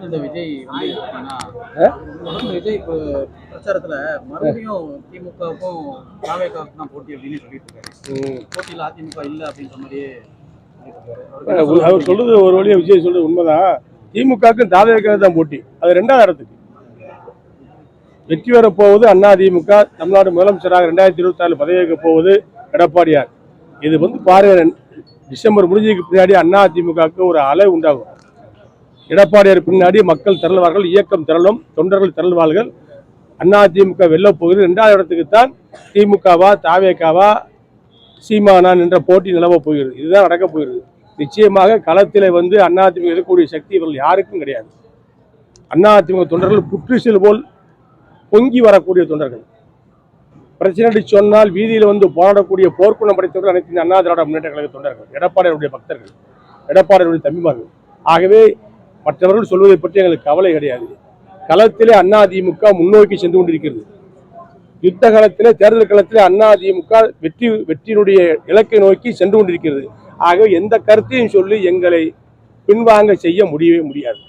இந்த விஜய் வந்து பார்த்தீங்கன்னா, தொடர்ந்து விஜய் இப்போ பிரச்சாரத்துல மறுபடியும் திமுகவுக்கும் தாவேகாவுக்கும் தான் போட்டி அப்படின்னு சொல்லிட்டு இருக்காரு. போட்டியில் அதிமுக இல்லை அப்படின்ற மாதிரியே அவர் சொல்றது ஒரு வழியா விஜய் சொல்றது உண்மைதான். திமுகவுக்கும் தாவேகா தான் போட்டி. அது 2வது இடத்துக்கு வெற்றி பெற போவது அண்ணா திமுக. தமிழ்நாடு முதலமைச்சராக 2026 பதவியேற்க போவது எடப்பாடியார். இது பாருங்க, டிசம்பர் முடிஞ்சதுக்கு பின்னாடி அண்ணா திமுகவுக்கு ஒரு அலை உண்டாகும். எடப்பாடியார் பின்னாடி மக்கள் திரள்வார்கள், இயக்கம் திரளும், தொண்டர்கள் திரள்வார்கள். அண்ணா திமுக வெல்ல போகுது. 2வது இடத்துக்கு தான் திமுகவா தாவேகாவா சீமானான் என்ற போட்டி நிலவ போகிறது. இதுதான் நடக்க போகிறது. நிச்சயமாக களத்தில் அண்ணா திமுக இருக்கக்கூடிய சக்தி இவர்கள் யாருக்கும் கிடையாது. அண்ணா திமுக தொண்டர்கள் புற்றுசல் போல் பொங்கி வரக்கூடிய தொண்டர்கள். பிரச்சனை சொன்னால் வீதியில் போராடக்கூடிய போர்க்குணம் படைத்தவர்கள் அனைத்து அண்ணா திராவிட முன்னேற்ற கழக தொண்டர்கள், எடப்பாடியாருடைய பக்தர்கள், எடப்பாடியாருடைய தம்பிமார்கள். ஆகவே மற்றவர்கள் சொல்வதை பற்றி எங்களுக்கு கவலை கிடையாது. களத்திலே அண்ணா திமுக முன்னோக்கி சென்று கொண்டிருக்கிறது. யுத்த காலத்திலே, தேர்தல் களத்திலே அண்ணா திமுக வெற்றியினுடைய இலக்கை நோக்கி சென்று கொண்டிருக்கிறது. ஆகவே எந்த கருத்தையும் சொல்லி எங்களை பின்வாங்க செய்ய முடியவே முடியாது.